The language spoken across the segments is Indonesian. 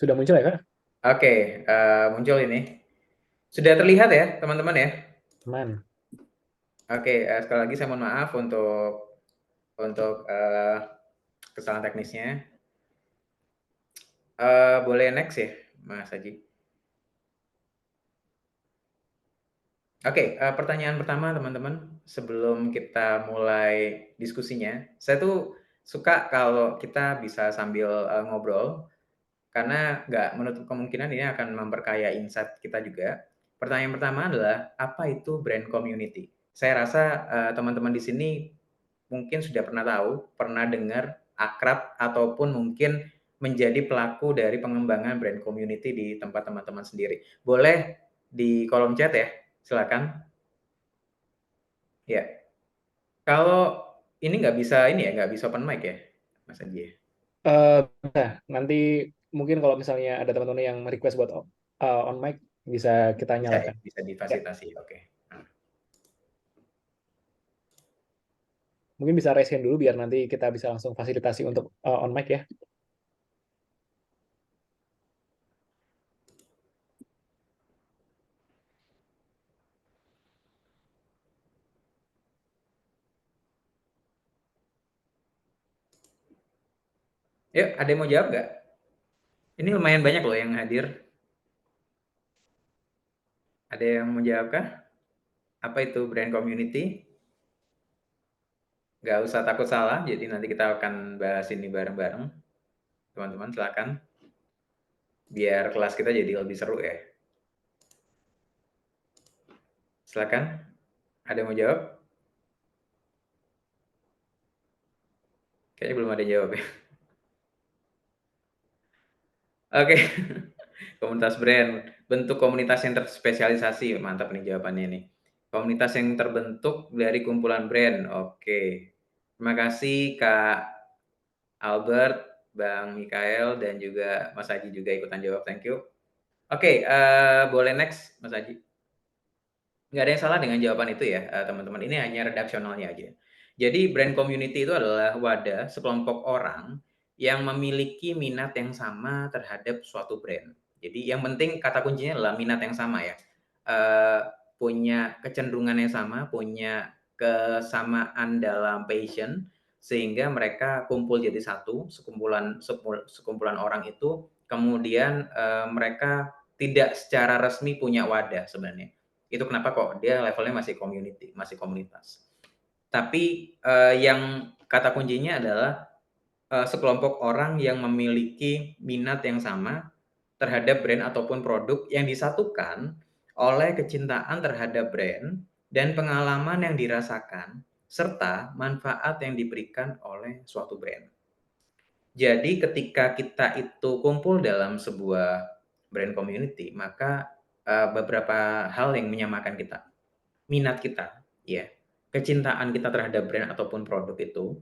Sudah muncul ya, Kak? Oke, muncul ini. Sudah terlihat ya, teman-teman ya? Aman. Oke, sekali lagi saya mohon maaf untuk kesalahan teknisnya. Boleh next ya, Mas Haji? Oke, pertanyaan pertama teman-teman, sebelum kita mulai diskusinya, saya tuh suka kalau kita bisa sambil, ngobrol, karena nggak menutup kemungkinan ini akan memperkaya insight kita juga. Pertanyaan pertama adalah, apa itu brand community? Saya rasa, teman-teman di sini mungkin sudah pernah tahu, pernah dengar, akrab, ataupun mungkin menjadi pelaku dari pengembangan brand community di tempat teman-teman sendiri. Boleh di kolom chat ya, silakan. Ya, kalau ini nggak bisa ini ya, nggak bisa open mic ya, Mas Anji ya? Nah, nanti mungkin kalau misalnya ada teman-teman yang request buat on mic, bisa kita Bisa ya? nyalakan. Bisa Ya, difasilitasi, oke. Nah, mungkin bisa raise hand dulu biar nanti kita bisa langsung fasilitasi untuk on mic ya. yuk, ada yang mau jawab nggak? Ini lumayan banyak loh yang hadir. Ada yang mau jawab kah? Apa itu brand community? Nggak usah takut salah, jadi nanti kita akan bahas ini bareng-bareng. Teman-teman, silakan. Biar kelas kita jadi lebih seru ya. Silakan. Ada yang mau jawab? Kayaknya belum ada yang jawab ya. Oke. Komunitas brand. Bentuk komunitas yang terspesialisasi. Mantap nih jawabannya nih. Komunitas yang terbentuk dari kumpulan brand. Oke. Terima kasih Kak Albert, Bang Mikael, dan juga Mas Haji juga ikutan jawab. Thank you. Oke, boleh next Mas Haji. Nggak ada yang salah dengan jawaban itu ya, teman-teman. Ini hanya redaksionalnya aja. Jadi brand community itu adalah wadah sekelompok orang yang memiliki minat yang sama terhadap suatu brand. Jadi yang penting kata kuncinya adalah minat yang sama ya. Eee, Punya kecenderungan yang sama, punya kesamaan dalam passion, sehingga mereka kumpul jadi satu, sekumpulan orang itu, kemudian, mereka tidak secara resmi punya wadah sebenarnya. Itu kenapa kok dia levelnya masih community, masih komunitas. Tapi, yang kata kuncinya adalah, sekelompok orang yang memiliki minat yang sama terhadap brand ataupun produk yang disatukan oleh kecintaan terhadap brand dan pengalaman yang dirasakan, serta manfaat yang diberikan oleh suatu brand. Jadi ketika kita itu kumpul dalam sebuah brand community, maka, beberapa hal yang menyamakan kita. Minat kita, ya, kecintaan kita terhadap brand ataupun produk itu,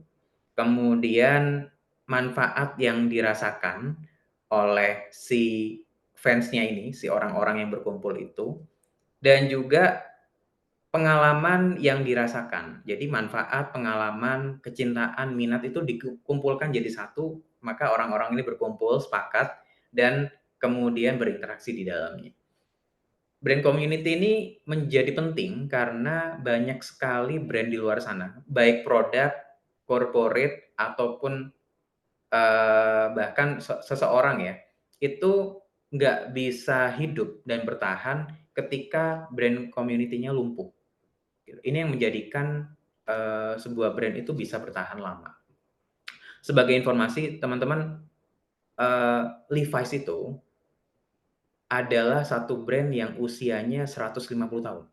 kemudian manfaat yang dirasakan oleh si fans-nya ini, si orang-orang yang berkumpul itu, dan juga pengalaman yang dirasakan. Jadi manfaat, pengalaman, kecintaan, minat itu dikumpulkan jadi satu, maka orang-orang ini berkumpul, sepakat, dan kemudian berinteraksi di dalamnya. Brand community ini menjadi penting karena banyak sekali brand di luar sana, baik produk, corporate, ataupun, bahkan seseorang ya, itu nggak bisa hidup dan bertahan ketika brand community-nya lumpuh, gitu. Ini yang menjadikan, sebuah brand itu bisa bertahan lama. Sebagai informasi teman-teman, Levi's itu adalah satu brand yang usianya 150 tahun.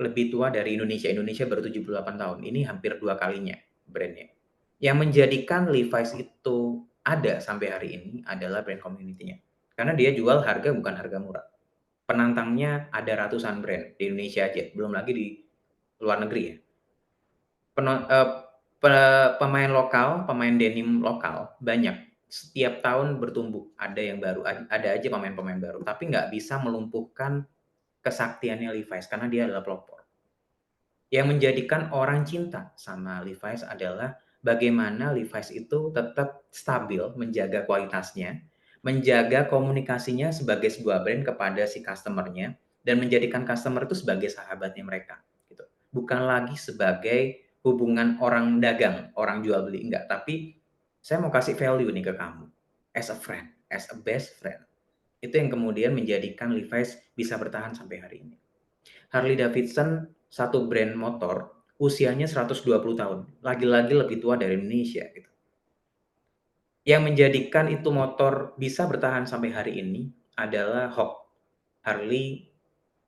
Lebih tua dari Indonesia. Indonesia baru 78 tahun. Ini hampir 2 kalinya brand-nya. Yang menjadikan Levi's itu ada sampai hari ini adalah brand community-nya. Karena dia jual harga bukan harga murah. Penantangnya ada ratusan brand di Indonesia aja, belum lagi di luar negeri ya. Penon eee, pe Pemain lokal, pemain denim lokal banyak. Setiap tahun bertumbuh, ada yang baru, ada aja pemain-pemain baru, tapi nggak bisa melumpuhkan kesaktiannya Levi's karena dia adalah pelopor. Yang menjadikan orang cinta sama Levi's adalah bagaimana Levi's itu tetap stabil menjaga kualitasnya, menjaga komunikasinya sebagai sebuah brand kepada si customer-nya dan menjadikan customer itu sebagai sahabatnya mereka, gitu. Bukan lagi sebagai hubungan orang dagang, orang jual beli, enggak, tapi saya mau kasih value nih ke kamu, as a friend, as a best friend. Itu yang kemudian menjadikan Levi's bisa bertahan sampai hari ini. Harley Davidson, satu brand motor, usianya 120 tahun, lagi-lagi lebih tua dari Indonesia, gitu. Yang menjadikan itu motor bisa bertahan sampai hari ini adalah HOG, Harley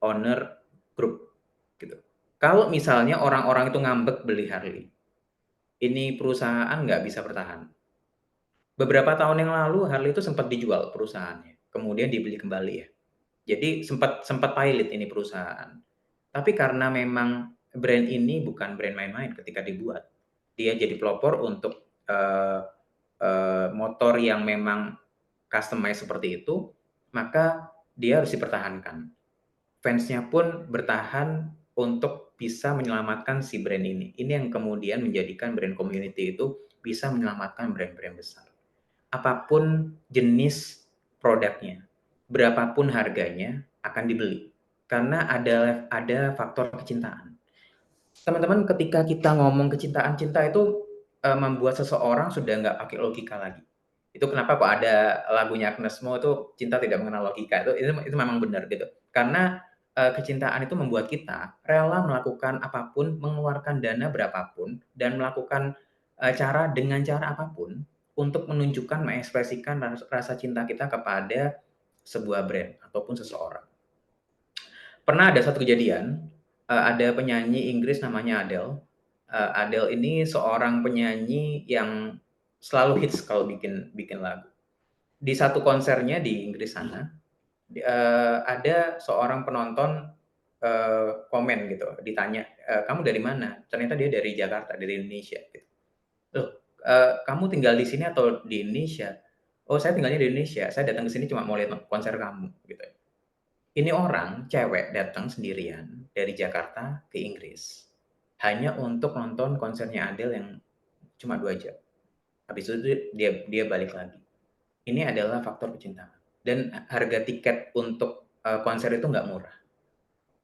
Owner Group, gitu. Kalau misalnya orang-orang itu ngambek beli Harley, ini perusahaan nggak bisa bertahan. Beberapa tahun yang lalu Harley itu sempat dijual perusahaannya, kemudian dibeli kembali ya. Jadi sempat sempat pilot ini perusahaan. Tapi karena memang brand ini bukan brand main-main ketika dibuat, dia jadi pelopor untuk, motor yang memang customize seperti itu, maka dia harus dipertahankan. Fans-nya pun bertahan untuk bisa menyelamatkan si brand ini. Ini yang kemudian menjadikan brand community itu bisa menyelamatkan brand-brand besar. Apapun jenis produknya, berapapun harganya akan dibeli, karena ada faktor kecintaan. Teman-teman, ketika kita ngomong kecintaan, cinta itu, membuat seseorang sudah nggak pakai logika lagi. Itu kenapa kok ada lagunya Agnes Mo itu, "Cinta Tidak Mengenal Logika," itu memang benar gitu. Karena, kecintaan itu membuat kita rela melakukan apapun, mengeluarkan dana berapapun, dan melakukan, dengan cara apapun untuk menunjukkan, mengekspresikan rasa cinta kita kepada sebuah brand ataupun seseorang. Pernah ada satu kejadian, ada penyanyi Inggris namanya Adele. Adele ini seorang penyanyi yang selalu hits kalau bikin bikin lagu. Di satu konsernya di Inggris sana, ada seorang penonton, komen gitu, ditanya, "Kamu dari mana?" Ternyata dia dari Jakarta, dari Indonesia gitu. "Loh, kamu tinggal di sini atau di Indonesia?" "Oh, saya tinggalnya di Indonesia, saya datang ke sini cuma mau lihat konser kamu," gitu. Ini orang, cewek, datang sendirian dari Jakarta ke Inggris, hanya untuk nonton konsernya Adele yang cuma 2 jam. Habis itu dia dia balik lagi. Ini adalah faktor kecintaan dan harga tiket untuk, konser itu nggak murah,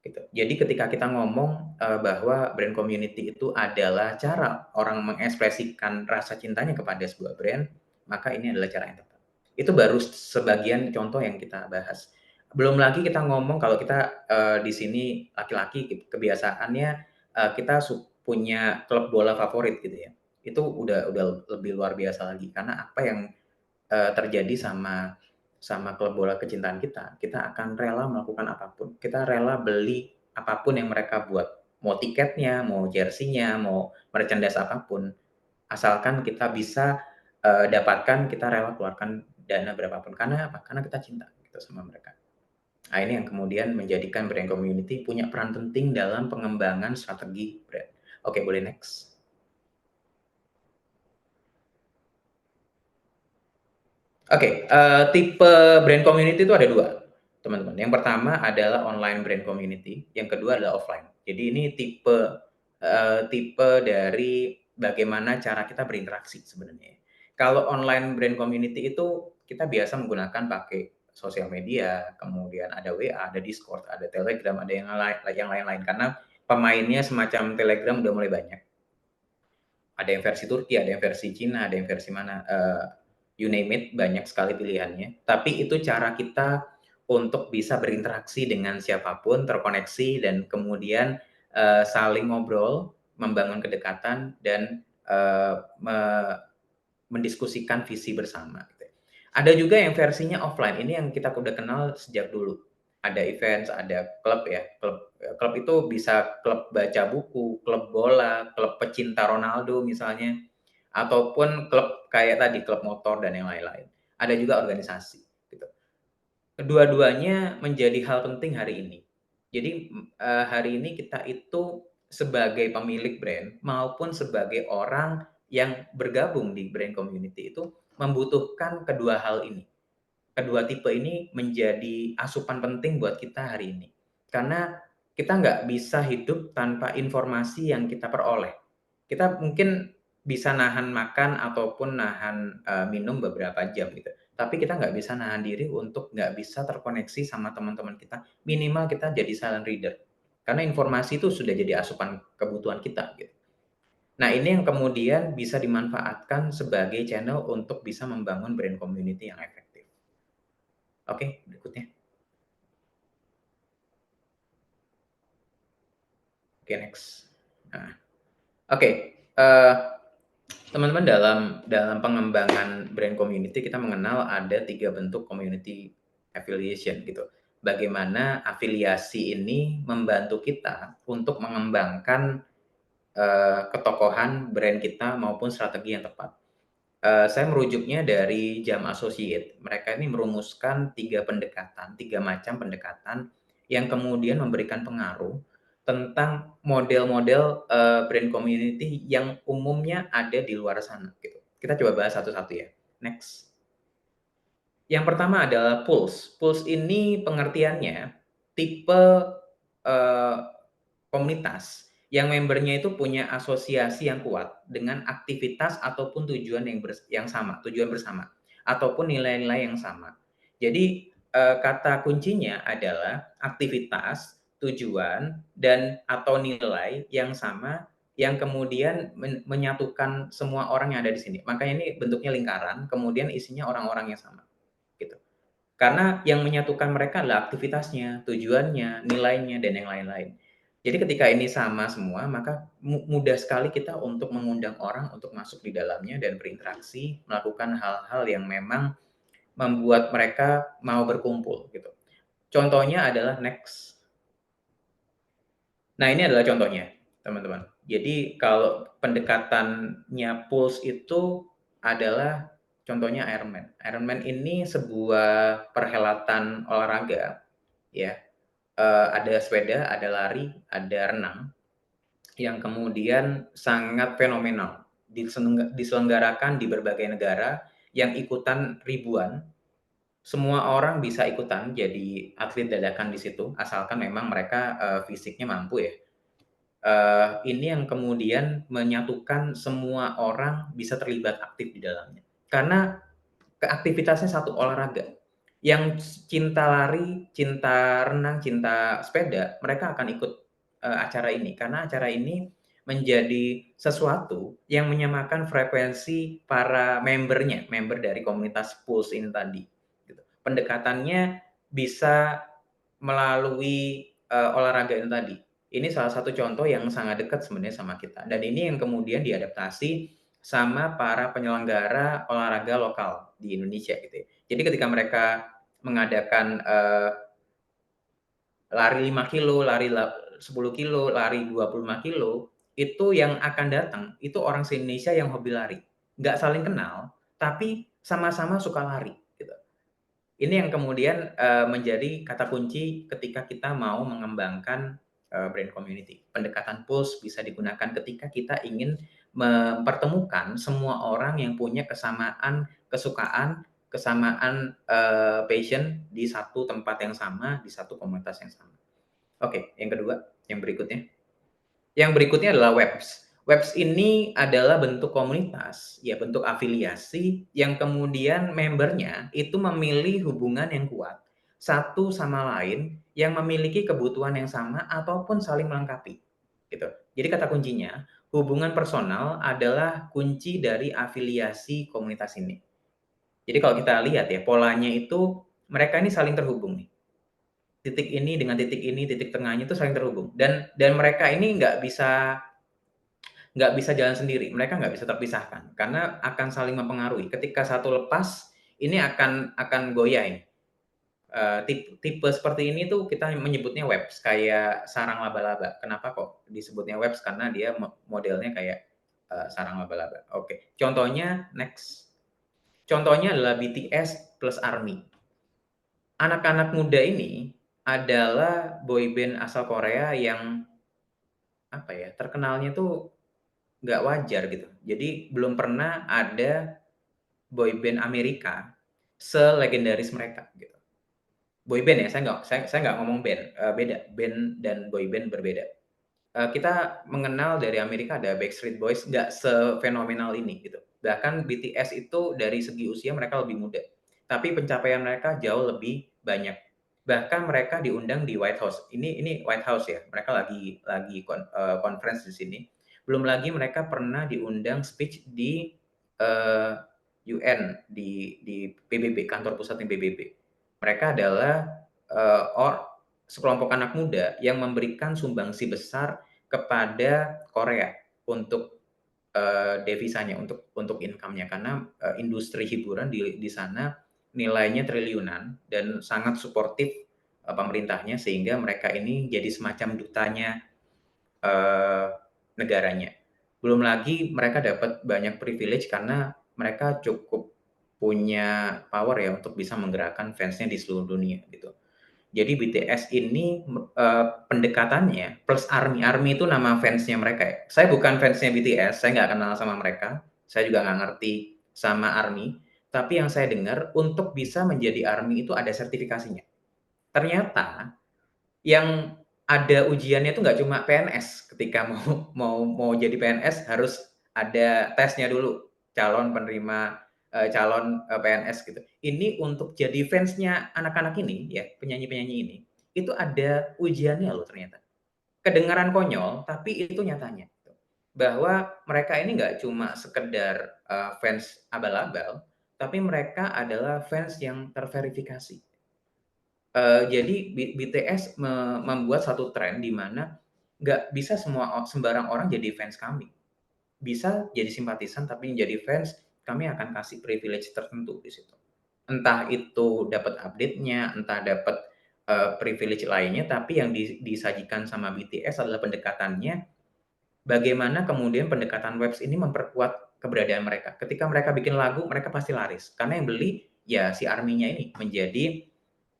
gitu. Jadi ketika kita ngomong, bahwa brand community itu adalah cara orang mengekspresikan rasa cintanya kepada sebuah brand, maka ini adalah cara yang tepat. Itu baru sebagian contoh yang kita bahas. Belum lagi kita ngomong kalau kita, di sini laki-laki kebiasaannya, kita punya klub bola favorit gitu ya. Itu udah lebih luar biasa lagi karena apa yang, terjadi sama klub bola kecintaan kita akan rela melakukan apapun. Kita rela beli apapun yang mereka buat, mau tiketnya, mau jersey-nya, mau merchandise apapun, asalkan kita bisa, dapatkan, kita rela keluarkan dana berapapun. Karena apa? Karena kita cinta gitu sama mereka. Nah, ini yang kemudian menjadikan brand community punya peran penting dalam pengembangan strategi brand. Oke, boleh next. Oke, tipe brand community itu ada 2, teman-teman. Yang pertama adalah online brand community, yang kedua adalah offline. Jadi ini tipe dari bagaimana cara kita berinteraksi sebenarnya. Kalau online brand community itu kita biasa menggunakan pakai sosial media, kemudian ada WA, ada Discord, ada Telegram, ada yang lain-lain. Karena pemainnya semacam Telegram udah mulai banyak. Ada yang versi Turki, ada yang versi Cina, ada yang versi mana, you name it, banyak sekali pilihannya. Tapi itu cara kita untuk bisa berinteraksi dengan siapapun, terkoneksi dan kemudian, saling ngobrol, membangun kedekatan dan, mendiskusikan visi bersama gitu ya. Ada juga yang versinya offline, ini yang kita udah kenal sejak dulu. Ada events, ada klub ya, klub itu bisa klub baca buku, klub bola, klub pecinta Ronaldo misalnya, ataupun klub kayak tadi, klub motor dan yang lain-lain. Ada juga organisasi gitu. Kedua-duanya menjadi hal penting hari ini. Jadi, hari ini kita itu sebagai pemilik brand maupun sebagai orang yang bergabung di brand community itu membutuhkan kedua hal ini. Kedua tipe ini menjadi asupan penting buat kita hari ini. Karena kita nggak bisa hidup tanpa informasi yang kita peroleh. Kita mungkin bisa nahan makan ataupun nahan, minum beberapa jam gitu. tapi kita nggak bisa nahan diri untuk nggak bisa terkoneksi sama teman-teman kita. Minimal kita jadi silent reader. Karena informasi itu sudah jadi asupan kebutuhan kita gitu. Nah, ini yang kemudian bisa dimanfaatkan sebagai channel untuk bisa membangun brand community yang efektif. Oke, berikutnya. Oke, next. Nah, oke, teman-teman, dalam dalam pengembangan brand community kita mengenal ada 3 bentuk community affiliation gitu. Bagaimana afiliasi ini membantu kita untuk mengembangkan, ketokohan brand kita maupun strategi yang tepat. Saya merujuknya dari Jam Associate. Mereka ini merumuskan 3 pendekatan, 3 macam pendekatan yang kemudian memberikan pengaruh tentang model-model, brand community yang umumnya ada di luar sana gitu. Kita coba bahas satu-satu ya. Next. Yang pertama adalah Pulse. Pulse ini pengertiannya tipe, eee, komunitas yang membernya itu punya asosiasi yang kuat dengan aktivitas ataupun tujuan yang sama, tujuan bersama, ataupun nilai-nilai yang sama. Jadi, kata kuncinya adalah aktivitas, tujuan, dan atau nilai yang sama yang kemudian menyatukan semua orang yang ada di sini. Makanya ini bentuknya lingkaran, kemudian isinya orang-orang yang sama, gitu. Karena yang menyatukan mereka adalah aktivitasnya, tujuannya, nilainya, dan yang lain-lain. Jadi ketika ini sama semua, maka mudah sekali kita untuk mengundang orang untuk masuk di dalamnya dan berinteraksi, melakukan hal-hal yang memang membuat mereka mau berkumpul gitu. Contohnya adalah next. Nah, ini adalah contohnya, teman-teman. Jadi kalau pendekatannya Pulse itu adalah contohnya Ironman. Ironman ini sebuah perhelatan olahraga, ya, ada sepeda, ada lari, ada renang, yang kemudian sangat fenomenal, diselenggarakan di berbagai negara, yang ikutan ribuan. Semua orang bisa ikutan jadi atlet dadakan di situ, asalkan memang mereka, fisiknya mampu ya. Ini yang kemudian menyatukan semua orang bisa terlibat aktif di dalamnya. Karena aktivitasnya satu, olahraga. Yang cinta lari, cinta renang, cinta sepeda, mereka akan ikut, acara ini. Karena acara ini menjadi sesuatu yang menyamakan frekuensi para membernya, member dari komunitas Pulse ini tadi, gitu. Pendekatannya bisa melalui, olahraga itu tadi. Ini salah satu contoh yang sangat dekat sebenarnya sama kita, dan ini yang kemudian diadaptasi sama para penyelenggara olahraga lokal di Indonesia gitu ya. Jadi ketika mereka mengadakan, lari 5 kilo, lari 10 kilo, lari 25 kilo, itu yang akan datang, itu orang se-Indonesia yang hobi lari. Nggak saling kenal, tapi sama-sama suka lari, gitu. Ini yang kemudian, menjadi kata kunci ketika kita mau mengembangkan, brand community. Pendekatan Pulse bisa digunakan ketika kita ingin mempertemukan semua orang yang punya kesamaan kesukaan, kesamaan, passion di satu tempat yang sama, di satu komunitas yang sama. Oke, yang kedua, yang berikutnya. Yang berikutnya adalah Webs. Webs ini adalah bentuk komunitas, ya bentuk afiliasi yang kemudian membernya itu memilih hubungan yang kuat satu sama lain yang memiliki kebutuhan yang sama ataupun saling melengkapi, gitu. Jadi kata kuncinya, hubungan personal adalah kunci dari afiliasi komunitas ini. Jadi kalau kita lihat ya, polanya itu mereka ini saling terhubung nih. Titik ini dengan titik ini, titik tengahnya itu saling terhubung dan mereka ini nggak bisa jalan sendiri, mereka nggak bisa terpisahkan karena akan saling mempengaruhi. Ketika satu lepas, ini akan goyah ini. Tipe seperti ini tuh kita menyebutnya webs, kayak sarang laba-laba. Kenapa kok disebutnya webs? Karena dia modelnya kayak, sarang laba-laba. Oke, contohnya next. Contohnya adalah BTS plus ARMY. Anak-anak muda ini adalah boyband asal Korea yang, apa ya, terkenalnya tuh nggak wajar gitu. Jadi belum pernah ada boyband Amerika selegendaris mereka gitu. Boyband ya, saya nggak ngomong band, beda, band dan boyband berbeda. Kita mengenal dari Amerika ada Backstreet Boys, nggak sefenomenal ini gitu. Bahkan BTS itu dari segi usia mereka lebih muda. tapi pencapaian mereka jauh lebih banyak. Bahkan mereka diundang di White House. Ini White House ya, mereka lagi conference di sini. Belum lagi mereka pernah diundang speech di UN, di PBB, kantor pusatnya PBB. Mereka adalah sekelompok anak muda yang memberikan sumbangsi besar kepada Korea untuk devisanya, untuk income-nya, karena industri hiburan di sana nilainya triliunan dan sangat suportif pemerintahnya, sehingga mereka ini jadi semacam dutanya negaranya. Belum lagi mereka dapat banyak privilege karena mereka cukup punya power ya untuk bisa menggerakkan fansnya di seluruh dunia gitu. Jadi BTS ini pendekatannya plus ARMY. ARMY itu nama fansnya mereka ya. Saya bukan fansnya BTS, saya nggak kenal sama mereka. Saya juga nggak ngerti sama ARMY. Tapi yang saya dengar untuk bisa menjadi ARMY itu ada sertifikasinya. Ternyata yang ada ujiannya itu nggak cuma PNS. Ketika mau jadi PNS harus ada tesnya dulu, calon penerima calon PNS gitu. Ini untuk jadi fansnya anak-anak ini ya, penyanyi-penyanyi ini, itu ada ujiannya loh ternyata. Kedengaran konyol, tapi itu nyatanya. Bahwa mereka ini nggak cuma sekedar fans abal-abal, tapi mereka adalah fans yang terverifikasi. Jadi BTS membuat satu tren di mana nggak bisa sembarang orang jadi fans kami. Bisa jadi simpatisan, tapi jadi fans, kami akan kasih privilege tertentu di situ. Entah itu dapat update-nya, entah dapat privilege lainnya, tapi yang disajikan sama BTS adalah pendekatannya, bagaimana kemudian pendekatan Webs ini memperkuat keberadaan mereka. Ketika mereka bikin lagu, mereka pasti laris. Karena yang beli ya si ARMY-nya ini menjadi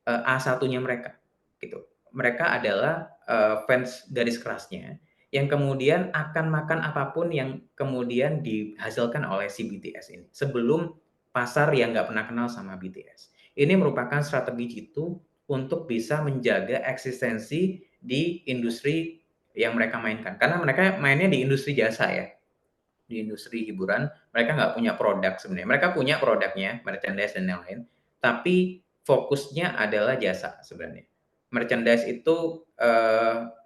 A1-nya mereka, gitu. Mereka adalah fans garis kerasnya yang kemudian akan makan apapun yang kemudian dihasilkan oleh si BTS ini, sebelum pasar yang nggak pernah kenal sama BTS. Ini merupakan strategi Jitu untuk bisa menjaga eksistensi di industri yang mereka mainkan. Karena mereka mainnya di industri jasa ya, di industri hiburan, mereka nggak punya produk sebenarnya. Mereka punya produknya, merchandise dan lain-lain, tapi fokusnya adalah jasa sebenarnya. Merchandise itu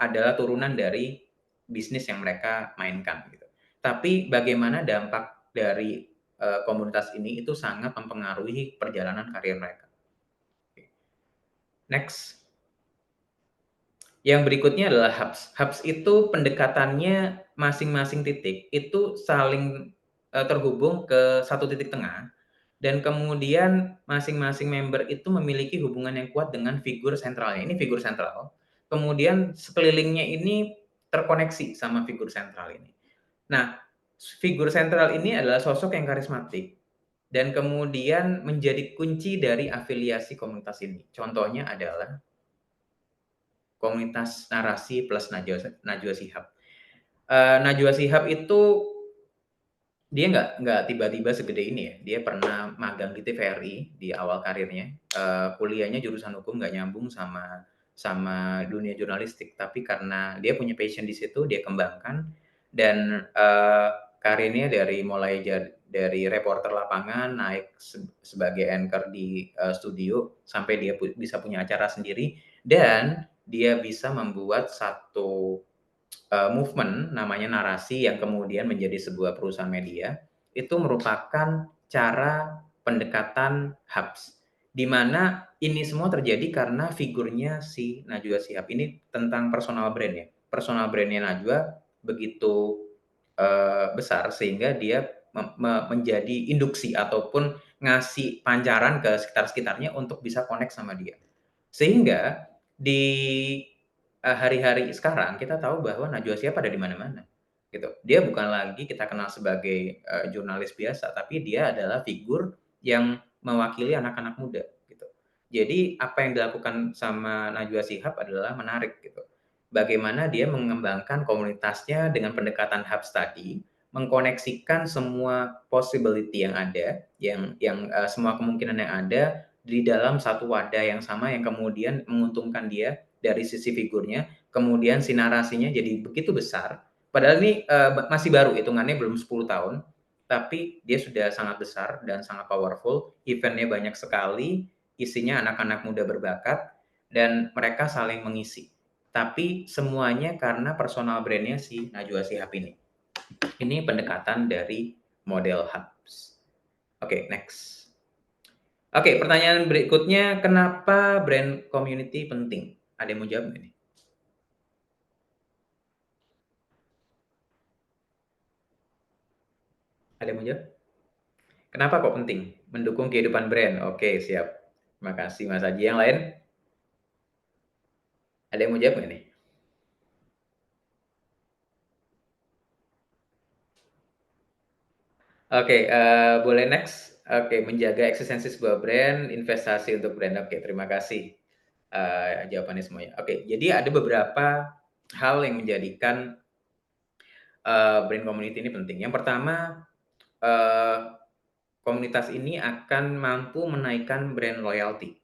adalah turunan dari bisnis yang mereka mainkan gitu. Tapi bagaimana dampak dari komunitas ini itu sangat mempengaruhi perjalanan karir mereka. Next. Yang berikutnya adalah hubs. Hubs itu pendekatannya masing-masing titik itu saling terhubung ke satu titik tengah, dan kemudian masing-masing member itu memiliki hubungan yang kuat dengan figur sentralnya. Ini figur sentral. Kemudian sekelilingnya ini terkoneksi sama figur sentral ini. Nah, figur sentral ini adalah sosok yang karismatik dan kemudian menjadi kunci dari afiliasi komunitas ini. Contohnya adalah komunitas narasi plus Najwa Shihab. Najwa Shihab itu dia nggak tiba-tiba segede ini ya. Dia pernah magang di TVRI di awal karirnya. Kuliahnya jurusan hukum, nggak nyambung sama dunia jurnalistik. Tapi karena dia punya passion di situ, dia kembangkan dan karirnya dari reporter lapangan naik sebagai anchor di studio sampai dia bisa punya acara sendiri, dan dia bisa membuat satu movement namanya Narasi yang kemudian menjadi sebuah perusahaan media. Itu merupakan cara pendekatan hubs, di mana ini semua terjadi karena figurnya si Najwa Shihab. Ini tentang personal brand ya. Personal brand-nya Najwa begitu besar sehingga dia menjadi induksi ataupun ngasih pancaran ke sekitar-sekitarnya untuk bisa connect sama dia. Sehingga di hari-hari sekarang kita tahu bahwa Najwa Shihab ada di mana-mana, gitu. Dia bukan lagi kita kenal sebagai jurnalis biasa, tapi dia adalah figur yang mewakili anak-anak muda, gitu. Jadi apa yang dilakukan sama Najwa Shihab adalah menarik, gitu. Bagaimana dia mengembangkan komunitasnya dengan pendekatan hubs tadi, mengkoneksikan semua possibility yang ada, yang semua kemungkinan yang ada di dalam satu wadah yang sama yang kemudian menguntungkan dia dari sisi figurnya, kemudian si narasinya jadi begitu besar. Padahal ini masih baru, hitungannya belum 10 tahun. tapi dia sudah sangat besar dan sangat powerful, event-nya banyak sekali, isinya anak-anak muda berbakat, dan mereka saling mengisi. Tapi semuanya karena personal brand-nya si Najwa Shihab ini. Ini pendekatan dari model hubs. Oke, next. Oke, pertanyaan berikutnya, kenapa brand community penting? Ada yang mau jawab nggak nih? Ada yang mau jawab? Kenapa kok penting? Mendukung kehidupan brand. Oke, siap. Terima kasih Mas Aji. Yang lain? Ada yang mau jawab nggak nih? Oke, boleh next? Oke, menjaga eksistensi sebuah brand, investasi untuk brand. Oke, terima kasih, jawabannya semuanya. Oke, jadi ada beberapa hal yang menjadikan, brand community ini penting. Yang pertama, eee, komunitas ini akan mampu menaikkan brand loyalty.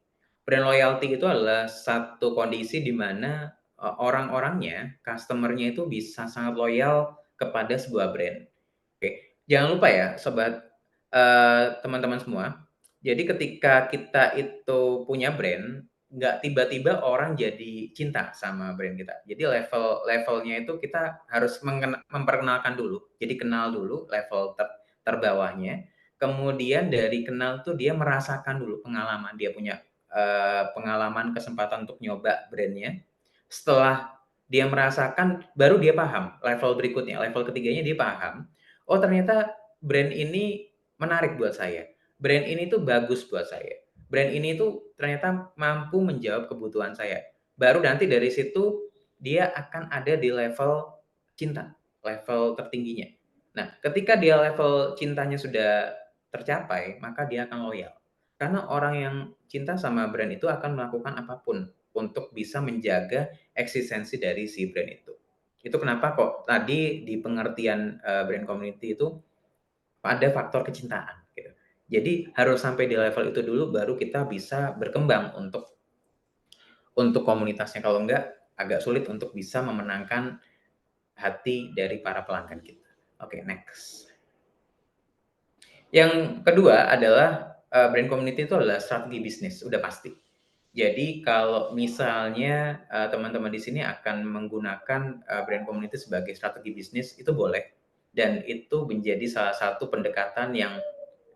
Brand loyalty itu adalah satu kondisi di mana, orang-orangnya, customer-nya itu bisa sangat loyal kepada sebuah brand. Oke, jangan lupa ya sobat, teman-teman semua, jadi ketika kita itu punya brand, nggak tiba-tiba orang jadi cinta sama brand kita. Jadi levelnya itu kita harus memperkenalkan dulu. Jadi kenal dulu level terbawahnya, kemudian dari kenal tuh dia merasakan dulu pengalaman, dia punya, pengalaman kesempatan untuk nyoba brand-nya. Setelah dia merasakan, baru dia paham level berikutnya, level ketiganya dia paham, "Oh ternyata brand ini menarik buat saya. Brand ini tuh bagus buat saya. Brand ini tuh ternyata mampu menjawab kebutuhan saya." Baru nanti dari situ dia akan ada di level cinta, level tertingginya. Nah, ketika dia level cintanya sudah tercapai, maka dia akan loyal. Karena orang yang cinta sama brand itu akan melakukan apapun untuk bisa menjaga eksistensi dari si brand itu. Itu kenapa kok tadi di pengertian, brand community itu ada faktor kecintaan gitu. Jadi harus sampai di level itu dulu baru kita bisa berkembang untuk komunitasnya, kalau enggak agak sulit untuk bisa memenangkan hati dari para pelanggan kita. Oke, next. Yang kedua adalah, brand community itu adalah strategi bisnis, udah pasti. Jadi kalau misalnya, teman-teman di sini akan menggunakan, brand community sebagai strategi bisnis, itu boleh, dan itu menjadi salah satu pendekatan yang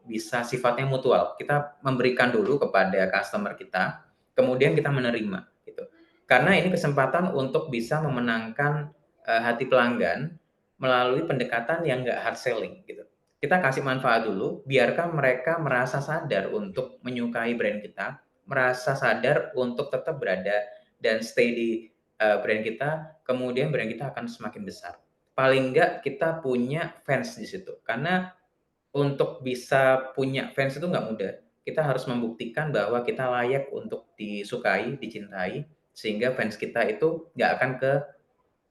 bisa sifatnya mutual. Kita memberikan dulu kepada customer kita, kemudian kita menerima, gitu. Karena ini kesempatan untuk bisa memenangkan, hati pelanggan melalui pendekatan yang nggak hard selling, gitu. Kita kasih manfaat dulu, biarkan mereka merasa sadar untuk menyukai brand kita, merasa sadar untuk tetap berada dan stay di, brand kita, kemudian brand kita akan semakin besar. Paling nggak kita punya fans di situ, karena untuk bisa punya fans itu nggak mudah. Kita harus membuktikan bahwa kita layak untuk disukai, dicintai, sehingga fans kita itu nggak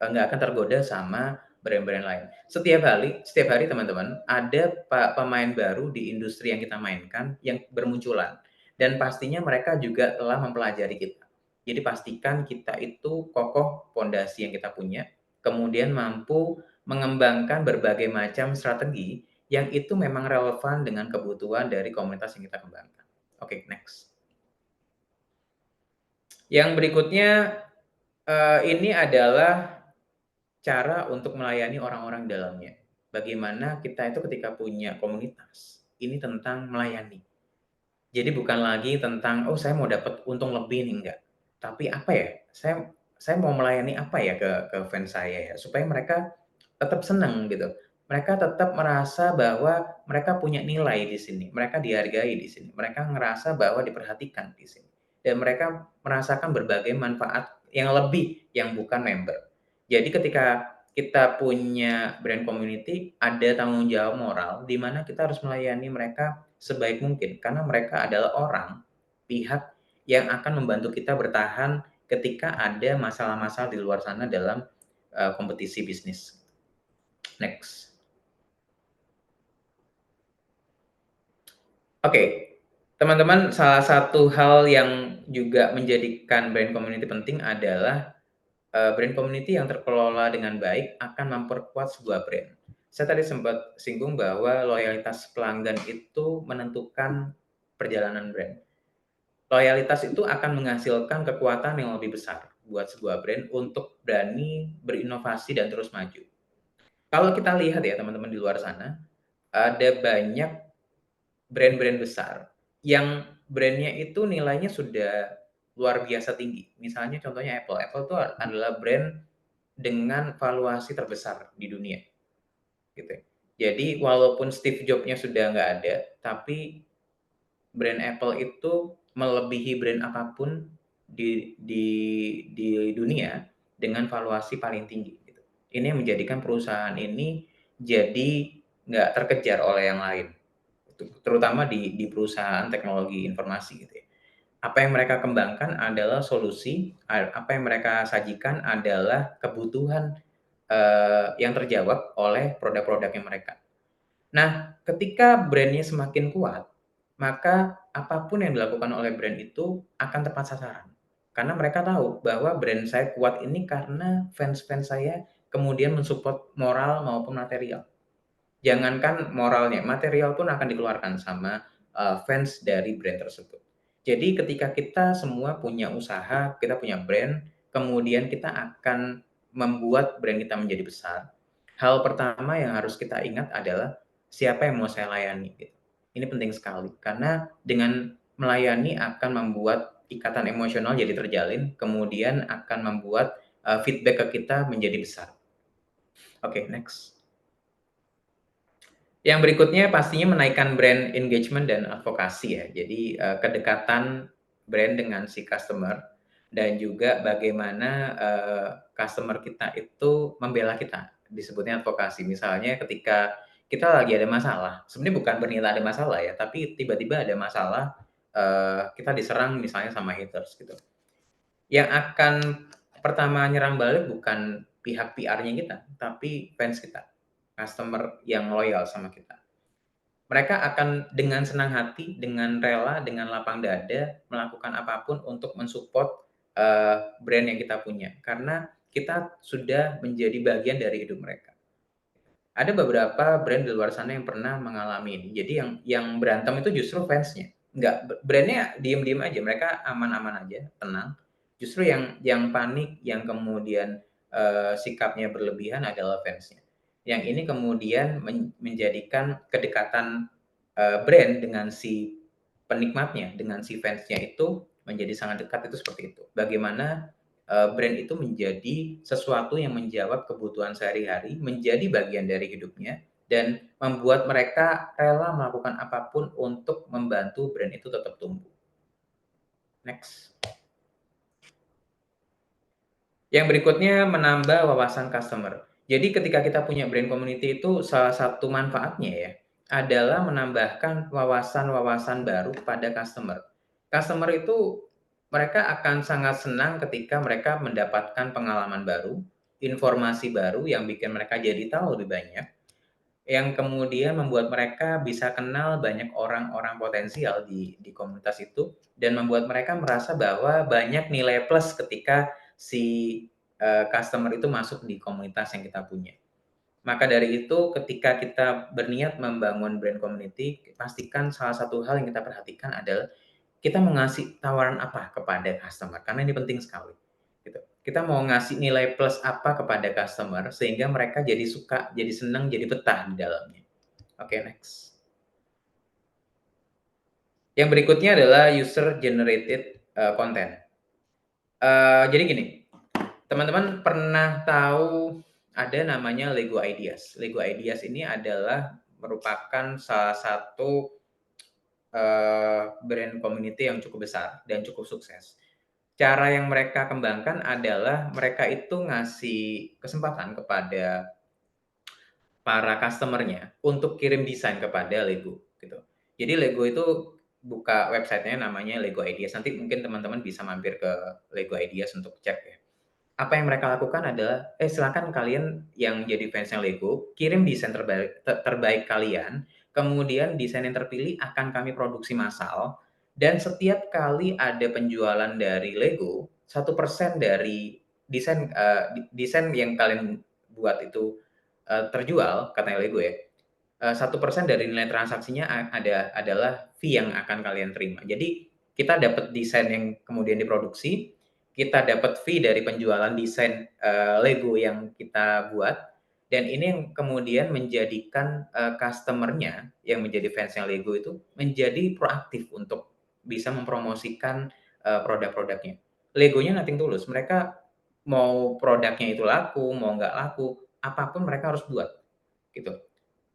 akan tergoda sama brand-brand lain. Setiap hari teman-teman, ada pemain baru di industri yang kita mainkan yang bermunculan, dan pastinya mereka juga telah mempelajari kita. Jadi pastikan kita itu kokoh pondasi yang kita punya, kemudian mampu mengembangkan berbagai macam strategi yang itu memang relevan dengan kebutuhan dari komunitas yang kita kembangkan. Oke, next. Yang berikutnya, ini adalah cara untuk melayani orang-orang di dalamnya. Bagaimana kita itu ketika punya komunitas, ini tentang melayani. Jadi bukan lagi tentang, "Oh saya mau dapat untung lebih nih," enggak. Tapi apa ya, saya mau melayani apa ya ke fans saya ya, supaya mereka tetap senang gitu. Mereka tetap merasa bahwa mereka punya nilai di sini, mereka dihargai di sini, mereka ngerasa bahwa diperhatikan di sini, dan mereka merasakan berbagai manfaat yang lebih yang bukan member. Jadi ketika kita punya brand community, ada tanggung jawab moral di mana kita harus melayani mereka sebaik mungkin, karena mereka adalah orang, pihak yang akan membantu kita bertahan ketika ada masalah-masalah di luar sana dalam, kompetisi bisnis. Next. Oke, teman-teman, salah satu hal yang juga menjadikan brand community penting adalah, brand community yang terkelola dengan baik akan memperkuat sebuah brand. saya tadi sempat singgung bahwa loyalitas pelanggan itu menentukan perjalanan brand. Loyalitas itu akan menghasilkan kekuatan yang lebih besar buat sebuah brand untuk berani berinovasi dan terus maju. Kalau kita lihat ya teman-teman di luar sana, ada banyak brand-brand besar yang brand-nya itu nilainya sudah luar biasa tinggi. Misalnya contohnya Apple. Apple itu adalah brand dengan valuasi terbesar di dunia, gitu. Jadi walaupun Steve Jobs-nya sudah nggak ada, tapi brand Apple itu melebihi brand apapun di dunia dengan valuasi paling tinggi, gitu. Ini yang menjadikan perusahaan ini jadi nggak terkejar oleh yang lain, terutama di perusahaan teknologi informasi, gitu ya. Apa yang mereka kembangkan adalah solusi, apa yang mereka sajikan adalah kebutuhan yang terjawab oleh produk-produknya mereka. Nah, ketika brand-nya semakin kuat, maka apapun yang dilakukan oleh brand itu akan tepat sasaran. Karena mereka tahu bahwa brand saya kuat ini karena fans-fans saya kemudian mensupport moral maupun material. Jangankan moralnya, material pun akan dikeluarkan sama fans dari brand tersebut. Jadi ketika kita semua punya usaha, kita punya brand, kemudian kita akan membuat brand kita menjadi besar. Hal pertama yang harus kita ingat adalah siapa yang mau saya layani, gitu. Ini penting sekali karena dengan melayani akan membuat ikatan emosional jadi terjalin, kemudian akan membuat feedback ke kita menjadi besar. Oke, next. Yang berikutnya pastinya menaikkan brand engagement dan advokasi ya. Jadi, kedekatan brand dengan si customer dan juga bagaimana, customer kita itu membela kita, disebutnya advokasi. Misalnya ketika kita lagi ada masalah, sebenarnya bukan berniat ada masalah ya, tapi tiba-tiba ada masalah, kita diserang misalnya sama haters gitu. Yang akan pertama nyerang balik bukan pihak PR-nya kita, tapi fans kita, customer yang loyal sama kita. Mereka akan dengan senang hati, dengan rela, dengan lapang dada melakukan apapun untuk mensupport brand yang kita punya, karena kita sudah menjadi bagian dari hidup mereka. Ada beberapa brand di luar sana yang pernah mengalami ini. Jadi yang berantem itu justru fansnya, nggak brand-nya diem-diem aja, mereka aman-aman aja, tenang. Justru yang panik, yang kemudian, sikapnya berlebihan adalah fansnya. Yang ini kemudian menjadikan kedekatan, brand dengan si penikmatnya, dengan si fansnya itu menjadi sangat dekat, itu seperti itu. Bagaimana brand itu menjadi sesuatu yang menjawab kebutuhan sehari-hari, menjadi bagian dari hidupnya, dan membuat mereka rela melakukan apapun untuk membantu brand itu tetap tumbuh. Next. Yang berikutnya menambah wawasan customer. Jadi ketika kita punya brand community itu salah satu manfaatnya ya, adalah menambahkan wawasan-wawasan baru pada customer. Customer itu mereka akan sangat senang ketika mereka mendapatkan pengalaman baru, informasi baru yang bikin mereka jadi tahu lebih banyak, yang kemudian membuat mereka bisa kenal banyak orang-orang potensial di komunitas itu, dan membuat mereka merasa bahwa banyak nilai plus ketika si customer itu masuk di komunitas yang kita punya. Maka dari itu ketika kita berniat membangun brand community, pastikan salah satu hal yang kita perhatikan adalah kita mau ngasih tawaran apa kepada customer, karena ini penting sekali, gitu. Kita mau ngasih nilai plus apa kepada customer sehingga mereka jadi suka, jadi senang, jadi betah di dalamnya. Oke, next. Yang berikutnya adalah user generated content. Jadi gini, teman-teman pernah tahu ada namanya Lego Ideas. Lego Ideas ini adalah merupakan salah satu brand community yang cukup besar dan cukup sukses. Cara yang mereka kembangkan adalah mereka itu ngasih kesempatan kepada para customer-nya untuk kirim desain kepada Lego, gitu. Jadi Lego itu buka website-nya namanya Lego Ideas, nanti mungkin teman-teman bisa mampir ke Lego Ideas untuk cek ya. Apa yang mereka lakukan adalah, silakan kalian yang jadi fansnya Lego, kirim desain terbaik kalian, kemudian desain yang terpilih akan kami produksi massal, dan setiap kali ada penjualan dari Lego, 1% dari desain yang kalian buat itu terjual, katanya Lego ya, 1% dari nilai transaksinya adalah fee yang akan kalian terima. Jadi kita dapat desain yang kemudian diproduksi, kita dapat fee dari penjualan desain, Lego yang kita buat, dan ini yang kemudian menjadikan, customer-nya yang menjadi fans-nya Lego itu menjadi proaktif untuk bisa mempromosikan, produk-produknya. Legonya nothing tulus, mereka mau produknya itu laku, mau nggak laku, apapun mereka harus buat, gitu.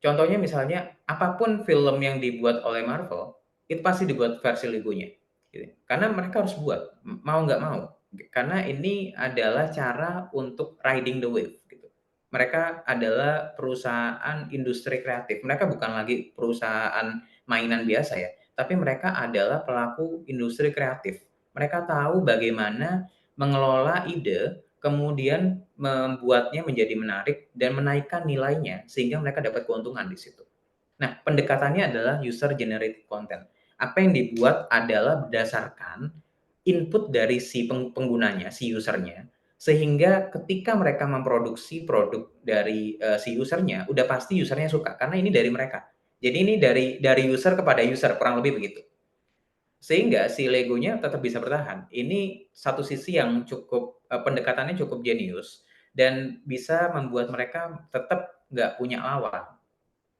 Contohnya misalnya, apapun film yang dibuat oleh Marvel, itu pasti dibuat versi Legonya, gitu. Karena mereka harus buat, mau nggak mau. Karena ini adalah cara untuk riding the wave, gitu. Mereka adalah perusahaan industri kreatif. Mereka bukan lagi perusahaan mainan biasa ya, tapi mereka adalah pelaku industri kreatif. Mereka tahu bagaimana mengelola ide, kemudian membuatnya menjadi menarik dan menaikkan nilainya sehingga mereka dapat keuntungan di situ. Nah, pendekatannya adalah user generated content. Apa yang dibuat adalah berdasarkan input dari si penggunanya, si usernya, sehingga ketika mereka memproduksi produk dari, si usernya, udah pasti usernya suka karena ini dari mereka. Jadi ini dari user kepada user, kurang lebih begitu. Sehingga si Legonya tetap bisa bertahan. Ini satu sisi yang cukup pendekatannya cukup jenius dan bisa membuat mereka tetap nggak punya lawan,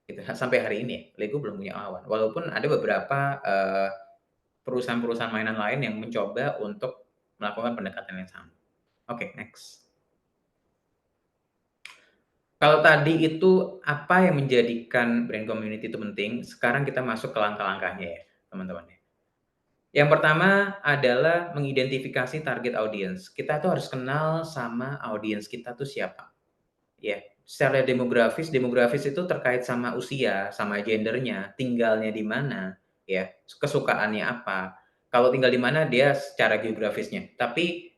gitu. Sampai hari ini Lego belum punya lawan. Walaupun ada beberapa, perusahaan-perusahaan mainan lain yang mencoba untuk melakukan pendekatan yang sama. Oke, next. Kalau tadi itu apa yang menjadikan brand community itu penting, sekarang kita masuk ke langkah-langkahnya ya, teman-teman ya. Yang pertama adalah mengidentifikasi target audience. Kita tuh harus kenal sama audience kita tuh siapa, ya. Secara demografis, demografis itu terkait sama usia, sama gendernya, tinggalnya di mana, ya, kesukaannya apa. Kalau tinggal di mana dia secara geografisnya, tapi,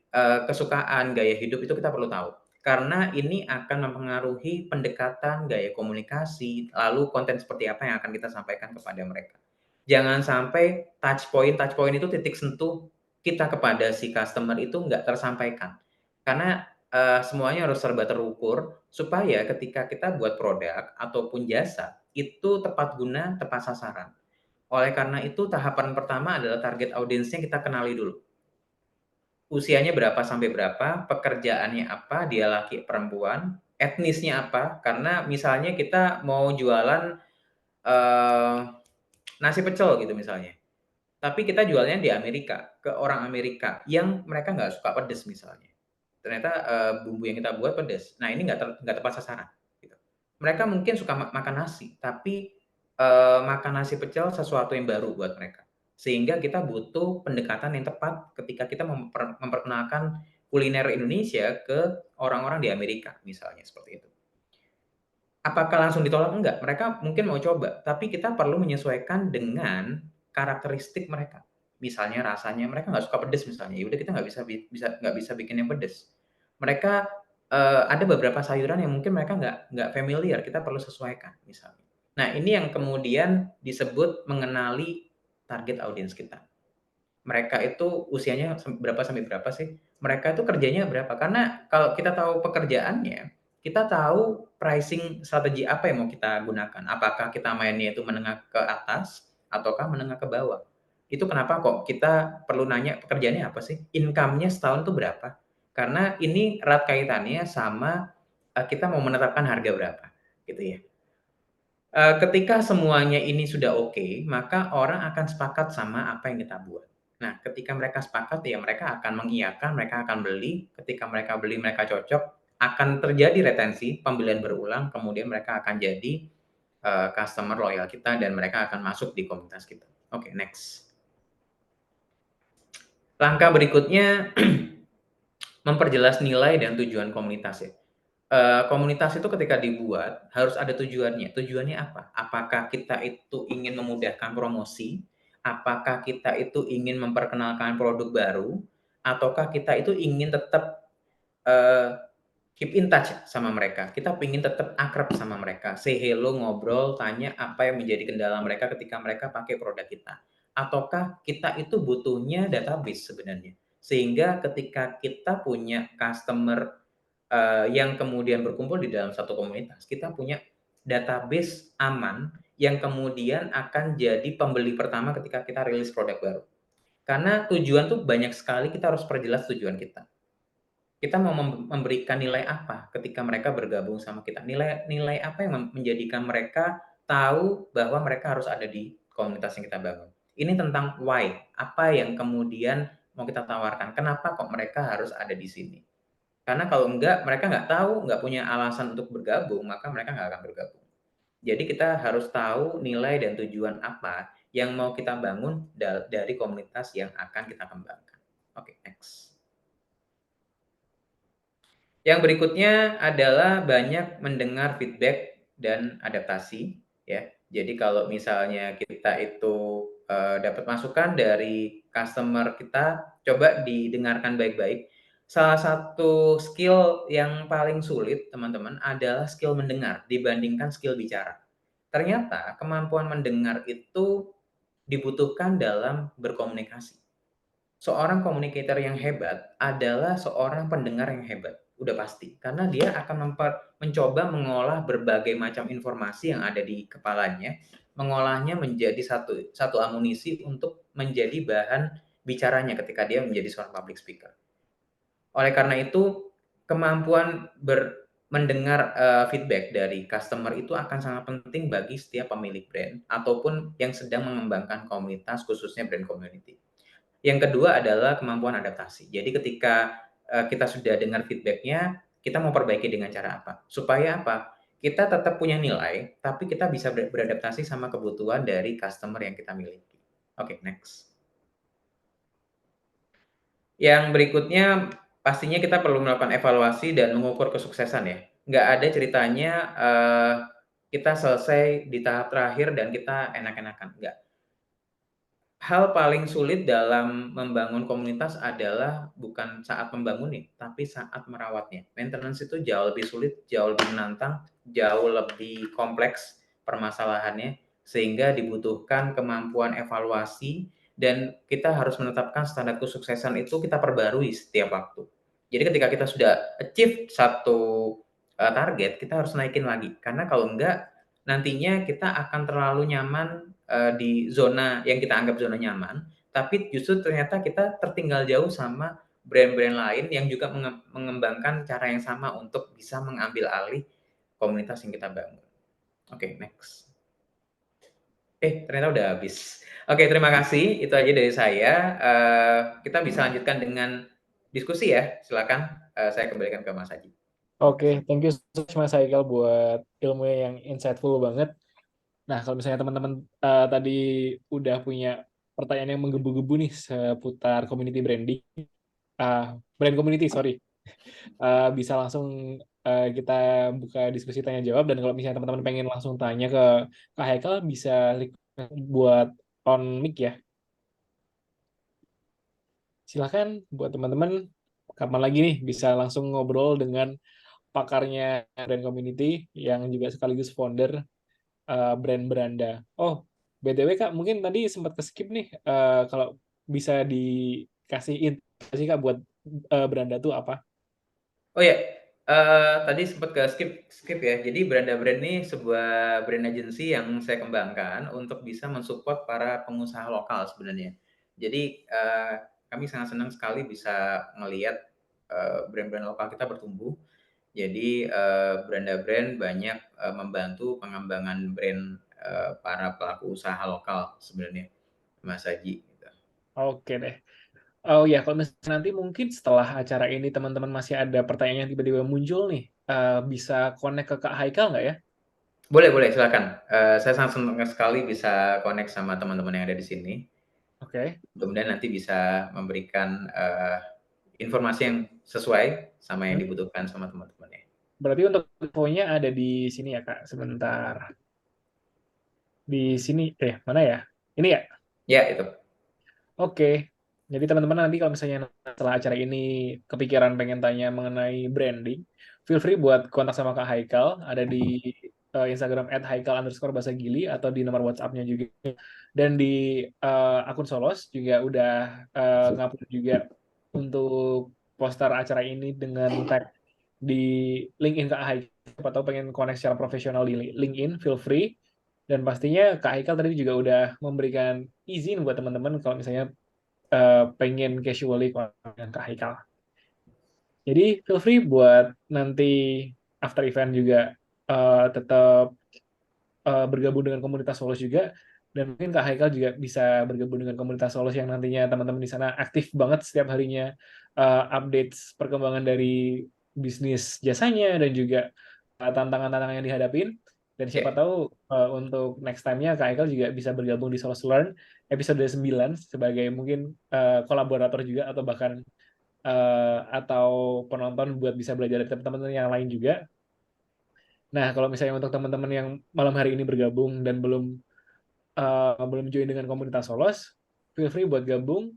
kesukaan, gaya hidup itu kita perlu tahu. Karena ini akan mempengaruhi pendekatan, gaya komunikasi, lalu konten seperti apa yang akan kita sampaikan kepada mereka. Jangan sampai touch point itu titik sentuh kita kepada si customer itu nggak tersampaikan. Karena, semuanya harus serba terukur supaya ketika kita buat produk ataupun jasa, itu tepat guna, tepat sasaran. Oleh karena itu tahapan pertama adalah target audiensnya kita kenali dulu. Usianya berapa sampai berapa, pekerjaannya apa, dia laki perempuan, etnisnya apa, karena misalnya kita mau jualan, eee, nasi pecel gitu misalnya. Tapi kita jualnya di Amerika, ke orang Amerika yang mereka nggak suka pedes misalnya. Ternyata, bumbu yang kita buat pedes. Nah, ini nggak tepat sasaran, gitu. Mereka mungkin suka makan nasi, tapi, makan nasi pecel sesuatu yang baru buat mereka. Sehingga kita butuh pendekatan yang tepat ketika kita memperkenalkan kuliner Indonesia ke orang-orang di Amerika, misalnya seperti itu. Apakah langsung ditolak? Enggak, mereka mungkin mau coba, tapi kita perlu menyesuaikan dengan karakteristik mereka. Misalnya rasanya mereka nggak suka pedes misalnya, ya udah kita nggak bisa bikin yang pedes. Mereka, ada beberapa sayuran yang mungkin mereka nggak familiar, kita perlu sesuaikan misalnya. Nah, ini yang kemudian disebut mengenali target audiens kita. Mereka itu usianya berapa sampai berapa sih? Mereka itu kerjanya berapa? Karena kalau kita tahu pekerjaannya, kita tahu pricing strategi apa yang mau kita gunakan. Apakah kita mainnya itu menengah ke atas ataukah menengah ke bawah. Itu kenapa kok kita perlu nanya pekerjaannya apa sih? Income-nya setahun tuh berapa? Karena ini erat kaitannya sama, kita mau menetapkan harga berapa, gitu ya. Ketika semuanya ini sudah oke, maka orang akan sepakat sama apa yang kita buat. Nah, ketika mereka sepakat, ya mereka akan mengiyakan, mereka akan beli, ketika mereka beli, mereka cocok, akan terjadi retensi, pembelian berulang, kemudian mereka akan jadi, customer loyal kita dan mereka akan masuk di komunitas kita. Oke, next. Langkah berikutnya, memperjelas nilai dan tujuan komunitas ya. Komunitas itu ketika dibuat harus ada tujuannya. Tujuannya apa? Apakah kita itu ingin memudahkan promosi? Apakah kita itu ingin memperkenalkan produk baru? Ataukah kita itu ingin tetap, eee, keep in touch sama mereka? Kita pengen tetap akrab sama mereka, say hello, ngobrol, tanya apa yang menjadi kendala mereka ketika mereka pakai produk kita. Ataukah kita itu butuhnya database sebenarnya? Sehingga ketika kita punya customer yang kemudian berkumpul di dalam satu komunitas, kita punya database aman yang kemudian akan jadi pembeli pertama ketika kita rilis produk baru. Karena tujuan tuh banyak sekali, kita harus perjelas tujuan kita. Kita mau memberikan nilai apa ketika mereka bergabung sama kita? Nilai apa yang menjadikan mereka tahu bahwa mereka harus ada di komunitas yang kita bangun? Ini tentang why, apa yang kemudian mau kita tawarkan, kenapa kok mereka harus ada di sini? Karena kalau enggak, mereka nggak tahu, nggak punya alasan untuk bergabung, maka mereka nggak akan bergabung. Jadi kita harus tahu nilai dan tujuan apa yang mau kita bangun dari komunitas yang akan kita kembangkan. Oke, next. Yang berikutnya adalah banyak mendengar feedback dan adaptasi, ya. Jadi kalau misalnya kita itu, dapat masukan dari customer kita, coba didengarkan baik-baik. Salah satu skill yang paling sulit, teman-teman, adalah skill mendengar dibandingkan skill bicara. Ternyata kemampuan mendengar itu dibutuhkan dalam berkomunikasi. Seorang communicator yang hebat adalah seorang pendengar yang hebat, udah pasti. Karena dia akan mencoba mengolah berbagai macam informasi yang ada di kepalanya, mengolahnya menjadi satu satu amunisi untuk menjadi bahan bicaranya ketika dia menjadi seorang public speaker. Oleh karena itu, kemampuan mendengar, feedback dari customer itu akan sangat penting bagi setiap pemilik brand ataupun yang sedang mengembangkan komunitas khususnya brand community. Yang kedua adalah kemampuan adaptasi. Jadi ketika, kita sudah dengar feedback-nya, kita mau perbaiki dengan cara apa? Supaya apa? Kita tetap punya nilai, tapi kita bisa beradaptasi sama kebutuhan dari customer yang kita miliki. Oke, next. Yang berikutnya, pastinya kita perlu melakukan evaluasi dan mengukur kesuksesan ya. Nggak ada ceritanya, kita selesai di tahap terakhir dan kita enak-enakan, nggak. Hal paling sulit dalam membangun komunitas adalah bukan saat membangunnya, tapi saat merawatnya. Maintenance itu jauh lebih sulit, jauh lebih menantang, jauh lebih kompleks permasalahannya, sehingga dibutuhkan kemampuan evaluasi dan kita harus menetapkan standar kesuksesan itu kita perbarui setiap waktu. Jadi ketika kita sudah achieve satu target, kita harus naikin lagi. Karena kalau enggak, nantinya kita akan terlalu nyaman di zona yang kita anggap zona nyaman, tapi justru ternyata kita tertinggal jauh sama brand-brand lain yang juga mengembangkan cara yang sama untuk bisa mengambil alih komunitas yang kita bangun. Oke, next. Ternyata udah habis. Oke, terima kasih. Itu aja dari saya. Kita bisa lanjutkan dengan diskusi ya. Silakan, saya kembalikan ke Mas Haji. Oke, thank you so much Mas Haikal buat ilmu yang insightful banget. Nah, kalau misalnya teman-teman tadi udah punya pertanyaan yang menggebu-gebu nih seputar community branding, brand community, sorry, bisa langsung kita buka diskusi tanya jawab. Dan kalau misalnya teman-teman pengen langsung tanya ke Kak Haikal, bisa request buat on mic ya. Silakan buat teman-teman, kapan lagi nih bisa langsung ngobrol dengan pakarnya brand community yang juga sekaligus founder brand Beranda. Oh, BTW Kak, mungkin tadi sempat ke-skip nih, kalau bisa dikasih informasi Kak buat Beranda tuh apa? Oh ya, tadi sempat ke skip ya. Jadi Beranda Brand ini sebuah brand agency yang saya kembangkan untuk bisa mensupport para pengusaha lokal sebenarnya. Jadi, kami sangat senang sekali bisa ngelihat, brand-brand lokal kita bertumbuh. Jadi, Beranda Brand banyak, membantu pengembangan brand, para pelaku usaha lokal sebenarnya, Mas Haji, gitu. Oke deh. Oh ya, kalau misalnya nanti mungkin setelah acara ini teman-teman masih ada pertanyaan yang tiba-tiba muncul nih, bisa connect ke Kak Haikal nggak ya? Boleh boleh, silakan. Saya sangat senang sekali bisa connect sama teman-teman yang ada di sini. Oke. Mudah-mudahan nanti bisa memberikan, informasi yang sesuai sama yang Hmm. dibutuhkan sama teman-temannya. Berarti untuk infonya ada di sini ya Kak, sebentar. Di sini, mana ya? Ini ya? Ya, itu. Oke, jadi teman-teman nanti kalau misalnya setelah acara ini kepikiran pengen tanya mengenai branding, feel free buat kontak sama Kak Haikal, ada di Instagram @haikal_basagili atau di nomor WhatsApp-nya juga. Dan di akun Solos juga udah ngupload juga untuk poster acara ini dengan tag di LinkedIn Kak Haikal, atau pengen connect secara profesional di LinkedIn, feel free. Dan pastinya Kak Haikal tadi juga udah memberikan izin buat teman-teman kalau misalnya pengen casually connect dengan Kak Haikal. Jadi feel free buat nanti after event juga tetap bergabung dengan komunitas Solos juga, dan mungkin Kak Haikal juga bisa bergabung dengan komunitas Solos yang nantinya teman-teman di sana aktif banget setiap harinya update perkembangan dari bisnis jasanya dan juga tantangan-tantangan yang dihadapin. Dan siapa Oke. tahu untuk next time-nya Kak Haikal juga bisa bergabung di Solos Learn episode 9 sebagai mungkin kolaborator juga, atau bahkan atau penonton buat bisa belajar dari teman-teman yang lain juga. Nah, kalau misalnya untuk teman-teman yang malam hari ini bergabung dan belum join dengan komunitas Solos, feel free buat gabung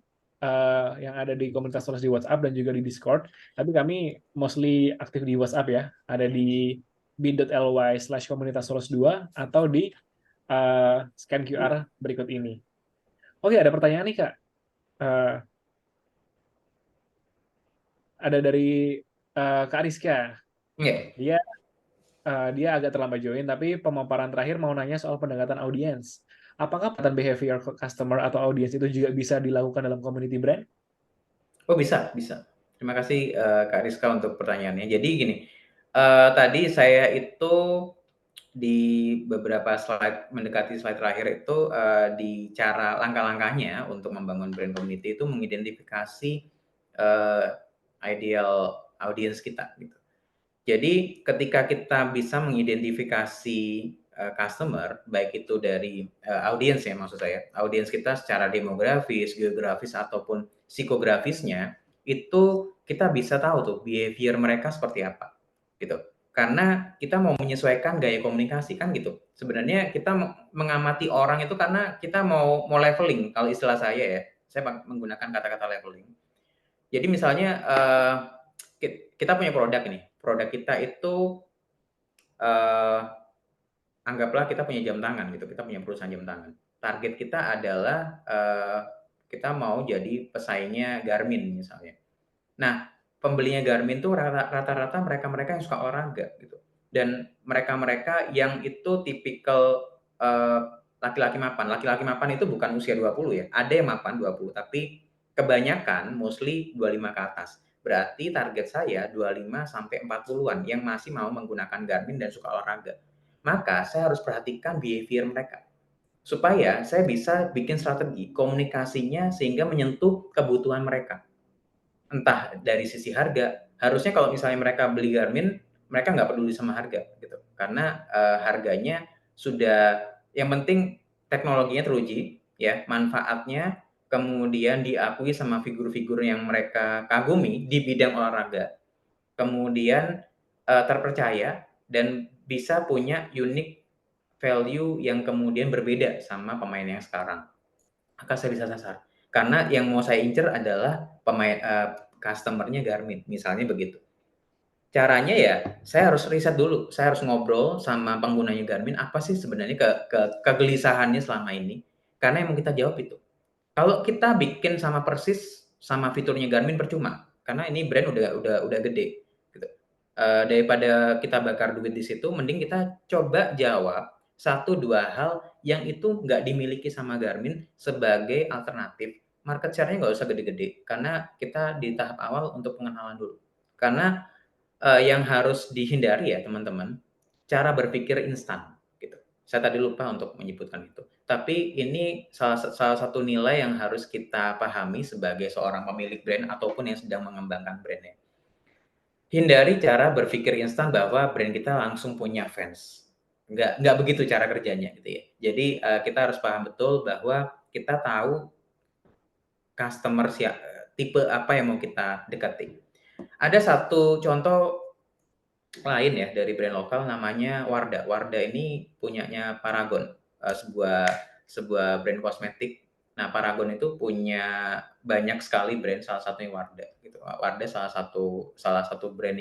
yang ada di komunitas Solos di WhatsApp dan juga di Discord. Tapi kami mostly aktif di WhatsApp ya, ada di bit.ly/komunitas Solos 2 atau di scan QR berikut ini. Oke, ada pertanyaan nih Kak. Uh, ada dari Kak Rizka. Iya. Dia dia agak terlambat join, tapi pemaparan terakhir mau nanya soal pendekatan audiens. Apakah pendekatan behavior customer atau audiens itu juga bisa dilakukan dalam community brand? Oh bisa bisa. Terima kasih, Kak Rizka untuk pertanyaannya. Jadi gini, tadi saya itu di beberapa slide, mendekati slide terakhir itu, di cara langkah-langkahnya untuk membangun brand community itu mengidentifikasi, eee, ideal audience kita gitu. Jadi ketika kita bisa mengidentifikasi, customer, baik itu dari, audiens ya maksud saya, audiens kita secara demografis, geografis, ataupun psikografisnya, itu kita bisa tahu tuh behavior mereka seperti apa, gitu. Karena kita mau menyesuaikan gaya komunikasi kan gitu. Sebenarnya kita mengamati orang itu karena kita mau leveling kalau istilah saya ya, saya menggunakan kata-kata leveling. Jadi misalnya, kita punya produk ini, produk kita itu, eee, anggaplah kita punya jam tangan gitu, kita punya perusahaan jam tangan. Target kita adalah, kita mau jadi pesaingnya Garmin misalnya. Nah, pembelinya Garmin tuh rata-rata mereka-mereka yang suka olahraga gitu, dan mereka-mereka yang itu tipikal, eee, laki-laki mapan. Laki-laki mapan itu bukan usia 20 ya, ada yang mapan 20, tapi kebanyakan mostly 25 ke atas. Berarti target saya 25 sampai 40-an yang masih mau menggunakan Garmin dan suka olahraga. Maka saya harus perhatikan behavior mereka, supaya saya bisa bikin strategi komunikasinya sehingga menyentuh kebutuhan mereka. Entah dari sisi harga, harusnya kalau misalnya mereka beli Garmin, mereka nggak peduli sama harga gitu. Karena, harganya sudah, yang penting teknologinya teruji ya, manfaatnya kemudian diakui sama figur-figur yang mereka kagumi di bidang olahraga, kemudian, terpercaya dan bisa punya unique value yang kemudian berbeda sama pemain yang sekarang. Maka saya bisa sasar. Karena yang mau saya incer adalah customer-nya Garmin, misalnya begitu. Caranya ya, saya harus riset dulu, saya harus ngobrol sama penggunanya Garmin, apa sih sebenarnya kegelisahannya selama ini, karena yang mau kita jawab itu. Kalau kita bikin sama persis sama fiturnya Garmin percuma, karena ini brand udah gede, gitu. Daripada kita bakar duit di situ, mending kita coba jawab satu 2 hal yang itu nggak dimiliki sama Garmin sebagai alternatif. Market share-nya nggak usah gede-gede, karena kita di tahap awal untuk pengenalan dulu. Karena, yang harus dihindari ya teman-teman, cara berpikir instan, gitu. Saya tadi lupa untuk menyebutkan itu. Tapi ini salah satu nilai yang harus kita pahami sebagai seorang pemilik brand ataupun yang sedang mengembangkan brand-nya. Hindari cara berpikir instan bahwa brand kita langsung punya fans. Nggak begitu cara kerjanya gitu ya. Jadi, kita harus paham betul bahwa kita tahu customer tipe apa yang mau kita dekati. Ada satu contoh lain ya dari brand lokal namanya Wardah. Wardah ini punyanya Paragon, sebuah sebuah brand kosmetik. Nah, Paragon itu punya banyak sekali brand, salah satunya Wardah gitu. Wardah salah satu brand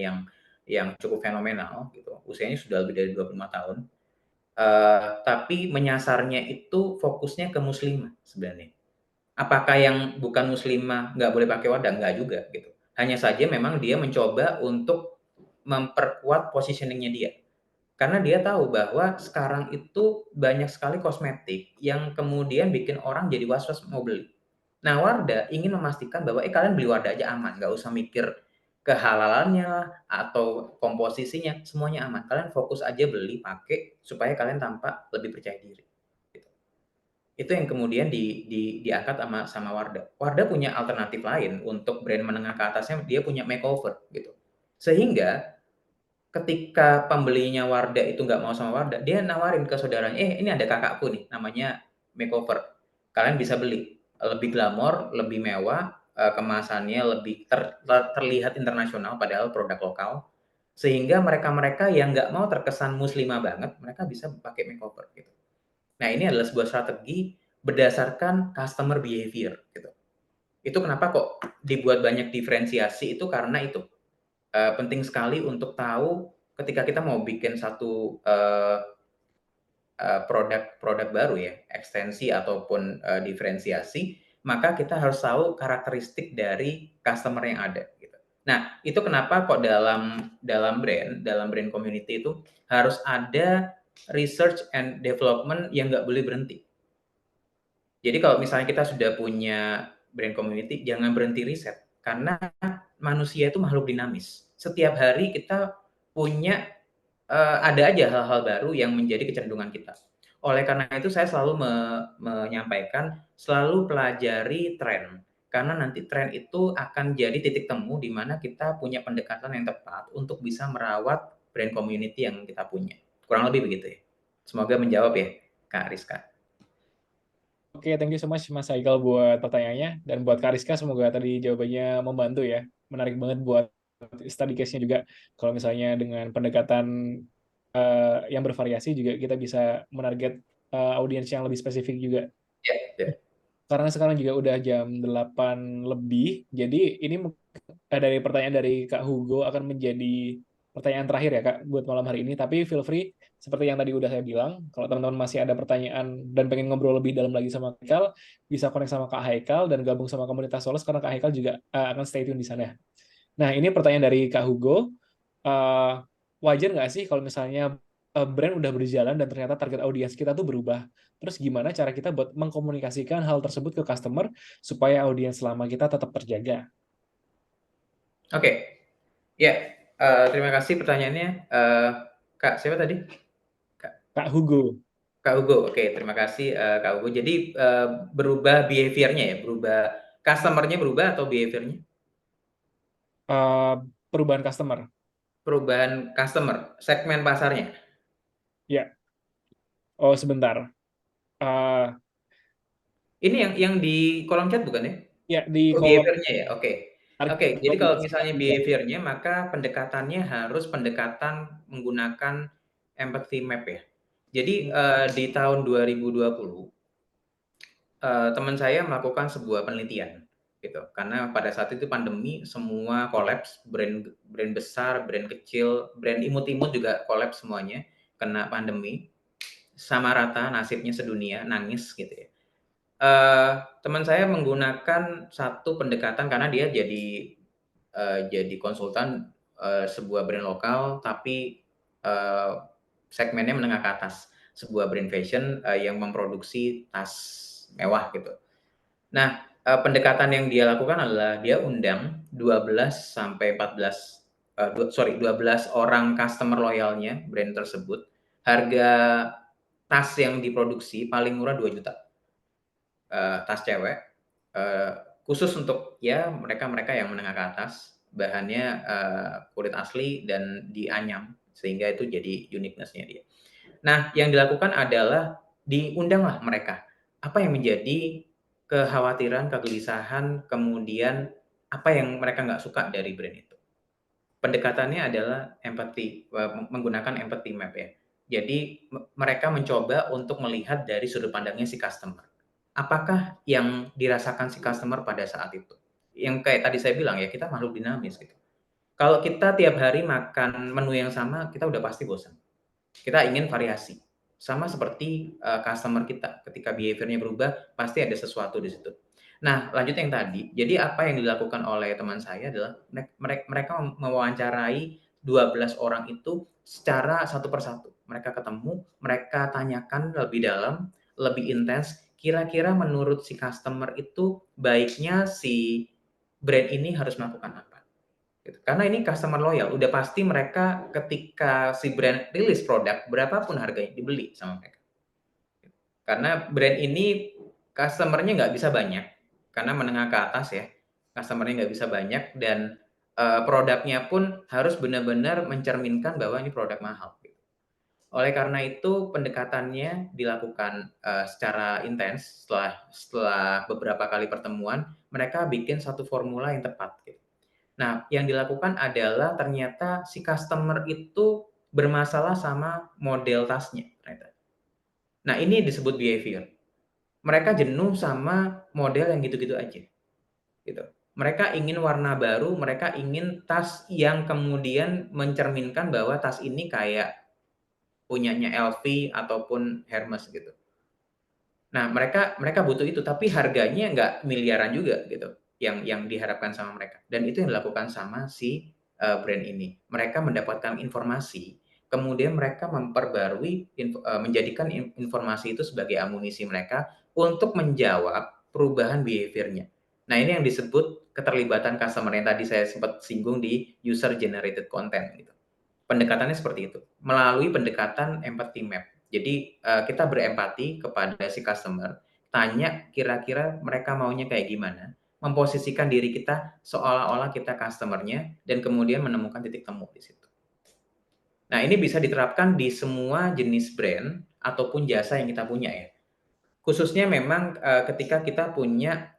yang cukup fenomenal gitu. Usianya sudah lebih dari 25 tahun. Tapi menyasarnya itu fokusnya ke muslimah sebenarnya. Apakah yang bukan muslimah nggak boleh pakai Wardah? Nggak juga gitu. Hanya saja memang dia mencoba untuk memperkuat positioning-nya dia. Karena dia tahu bahwa sekarang itu banyak sekali kosmetik yang kemudian bikin orang jadi was-was mau beli. Nah, Wardah ingin memastikan bahwa, kalian beli Wardah aja aman, nggak usah mikir kehalalannya atau komposisinya, semuanya aman. Kalian fokus aja beli, pakai, supaya kalian tampak lebih percaya diri, gitu. Itu yang kemudian diangkat sama Wardah. Wardah punya alternatif lain untuk brand menengah ke atasnya, dia punya makeover, gitu. Sehingga ketika pembelinya Wardah itu nggak mau sama Wardah, dia nawarin ke saudaranya, ini ada kakakku nih, namanya makeover. Kalian bisa beli, lebih glamor, lebih mewah, kemasannya lebih terlihat internasional padahal produk lokal. Sehingga mereka-mereka yang nggak mau terkesan muslimah banget, mereka bisa pakai makeover gitu. Nah, ini adalah sebuah strategi berdasarkan customer behavior gitu. Itu kenapa kok dibuat banyak diferensiasi itu karena itu. Penting sekali untuk tahu ketika kita mau bikin satu produk baru ya, ekstensi ataupun diferensiasi, maka kita harus tahu karakteristik dari customer yang ada. Gitu. Nah, itu kenapa kok dalam brand community itu harus ada research and development yang nggak boleh berhenti. Jadi kalau misalnya kita sudah punya brand community, jangan berhenti riset. Karena manusia itu makhluk dinamis. Setiap hari kita punya, ada aja hal-hal baru yang menjadi kecenderungan kita. Oleh karena itu saya selalu menyampaikan, selalu pelajari tren. Karena nanti tren itu akan jadi titik temu di mana kita punya pendekatan yang tepat untuk bisa merawat brand community yang kita punya. Kurang lebih begitu ya. Semoga menjawab ya, Kak Rizka. Oke, thank you so much Mas Haikal buat pertanyaannya, dan buat Kak Rizka semoga tadi jawabannya membantu ya. Menarik banget buat study case-nya juga. Kalau misalnya dengan pendekatan yang bervariasi juga kita bisa menarget audiens yang lebih spesifik juga. Ya, ya. Karena sekarang juga udah jam 8 lebih, jadi ini dari pertanyaan dari Kak Hugo akan menjadi pertanyaan terakhir ya Kak buat malam hari ini. Tapi feel free, seperti yang tadi udah saya bilang, kalau teman-teman masih ada pertanyaan dan pengen ngobrol lebih dalam lagi sama Kak Haikal, bisa connect sama Kak Haikal dan gabung sama komunitas Solos karena Kak Haikal juga akan stay tune di sana. Nah, ini pertanyaan dari Kak Hugo. Eh, Wajar nggak sih kalau misalnya brand udah berjalan dan ternyata target audiens kita tuh berubah? Terus gimana cara kita buat mengkomunikasikan hal tersebut ke customer supaya audiens lama kita tetap terjaga? Oke. Ya, terima kasih pertanyaannya. Kak, siapa tadi? Kak Kak Hugo. Kak Hugo. Oke, terima kasih, Kak Hugo. Jadi, berubah behavior-nya ya, berubah customer-nya berubah atau behavior-nya? eh, Perubahan customer. Perubahan customer, segmen pasarnya? Ya, oh sebentar. Eh, Ini yang di kolom chat bukan ya? ya di Oh, kolom behavior-nya ya? Oke. Oke, target jadi kalau audience kita misalnya berubah. behavior-nya, maka pendekatannya harus pendekatan menggunakan empathy map ya. Jadi, di tahun 2020 teman saya melakukan sebuah penelitian, gitu. Karena pada saat itu pandemi, semua kolaps, brand besar, brand kecil, brand imut-imut juga kolaps semuanya, kena pandemi, sama rata nasibnya sedunia, nangis gitu ya. Teman saya menggunakan satu pendekatan karena dia jadi konsultan, sebuah brand lokal, tapi, eee, segmennya menengah ke atas. Sebuah brand fashion, yang memproduksi tas mewah gitu. Nah, pendekatan yang dia lakukan adalah dia undang 12 sampai 14, 12 orang customer loyalnya brand tersebut. Harga tas yang diproduksi paling murah 2 juta, tas cewek, eee, khusus untuk ya mereka-mereka yang menengah ke atas, bahannya, kulit asli dan dianyam, sehingga itu jadi uniqueness-nya dia. Nah, yang dilakukan adalah diundanglah mereka. Apa yang menjadi kekhawatiran, kegelisahan, kemudian apa yang mereka nggak suka dari brand itu. Pendekatannya adalah empathy, menggunakan empathy map ya. Jadi mereka mencoba untuk melihat dari sudut pandangnya si customer. Apakah yang dirasakan si customer pada saat itu? Yang kayak tadi saya bilang ya, kita makhluk dinamis gitu. Kalau kita tiap hari makan menu yang sama, kita udah pasti bosan. Kita ingin variasi. Sama seperti, customer kita, ketika behavior-nya berubah, pasti ada sesuatu di situ. Nah, lanjut yang tadi, jadi apa yang dilakukan oleh teman saya adalah mereka mewawancarai 12 orang itu secara satu persatu. Mereka ketemu, mereka tanyakan lebih dalam, lebih intens, kira-kira menurut si customer itu baiknya si brand ini harus melakukan apa. Gitu. Karena ini customer loyal, udah pasti mereka ketika si brand rilis produk, berapapun harganya dibeli sama mereka. Karena brand ini customer-nya nggak bisa banyak, karena menengah ke atas ya, customer-nya nggak bisa banyak dan produknya pun harus benar-benar mencerminkan bahwa ini produk mahal. Gitu. Oleh karena itu pendekatannya dilakukan secara intens setelah beberapa kali pertemuan, mereka bikin satu formula yang tepat. Gitu. Nah, yang dilakukan adalah ternyata si customer itu bermasalah sama model tasnya. Ternyata. Nah, ini disebut behavior. Mereka jenuh sama model yang gitu-gitu aja, gitu. Mereka ingin warna baru, mereka ingin tas yang kemudian mencerminkan bahwa tas ini kayak punyanya LV ataupun Hermes gitu. Nah, mereka butuh itu, tapi harganya nggak miliaran juga gitu, yang diharapkan sama mereka. Dan itu yang dilakukan sama si brand ini. Mereka mendapatkan informasi, kemudian mereka memperbarui, menjadikan informasi itu sebagai amunisi mereka untuk menjawab perubahan behavior-nya. Nah, ini yang disebut keterlibatan customer yang tadi saya sempat singgung di user generated content gitu. Pendekatannya seperti itu, melalui pendekatan empathy map. Jadi, kita berempati kepada si customer, tanya kira-kira mereka maunya kayak gimana, memposisikan diri kita seolah-olah kita customer-nya, dan kemudian menemukan titik temu di situ. Nah, ini bisa diterapkan di semua jenis brand ataupun jasa yang kita punya ya. Khususnya memang, ketika kita punya,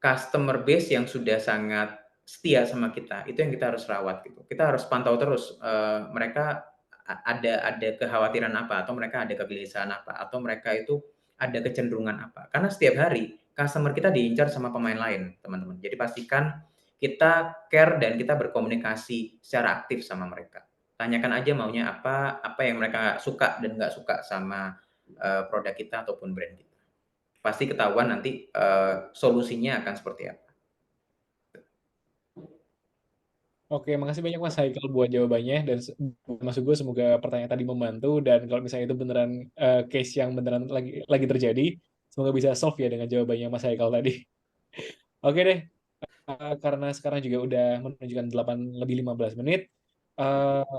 customer base yang sudah sangat setia sama kita, itu yang kita harus rawat gitu. Kita harus pantau terus, mereka ada kekhawatiran apa, atau mereka ada kegelisahan apa, atau mereka itu ada kecenderungan apa. Karena setiap hari customer kita diincar sama pemain lain, teman-teman. Jadi pastikan kita care dan kita berkomunikasi secara aktif sama mereka. Tanyakan aja maunya apa yang mereka suka dan nggak suka sama, produk kita ataupun brand kita. Pasti ketahuan nanti, solusinya akan seperti apa. Oke, makasih banyak Mas Haikal buat jawabannya dan masuk gue semoga pertanyaan tadi membantu dan kalau misalnya itu beneran case yang beneran lagi terjadi, semoga bisa solve ya dengan jawabannya Mas Haikal tadi. Oke deh, karena sekarang juga udah menunjukkan 8 lebih 15 menit, eh,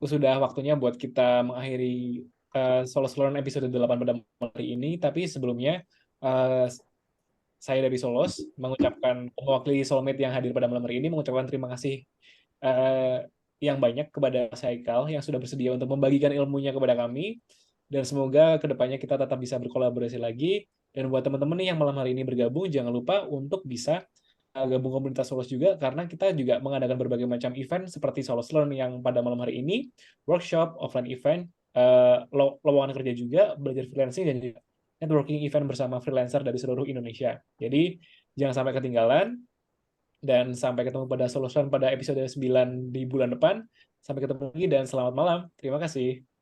sudah waktunya buat kita mengakhiri Solo Sloan episode 8 pada malam hari ini. Tapi sebelumnya, eh, saya dari Solos mengucapkan mewakili Soulmate yang hadir pada malam hari ini mengucapkan terima kasih eh, yang banyak kepada Mas Haikal yang sudah bersedia untuk membagikan ilmunya kepada kami dan semoga kedepannya kita tetap bisa berkolaborasi lagi dan buat teman-teman nih yang malam hari ini bergabung jangan lupa untuk bisa gabung komunitas Solos juga karena kita juga mengadakan berbagai macam event seperti Solos Learn yang pada malam hari ini workshop, offline event, lowongan kerja juga, belajar freelancing dan juga networking event bersama freelancer dari seluruh Indonesia. Jadi jangan sampai ketinggalan dan sampai ketemu pada Solution pada episode 9 di bulan depan. Sampai ketemu lagi dan selamat malam. Terima kasih.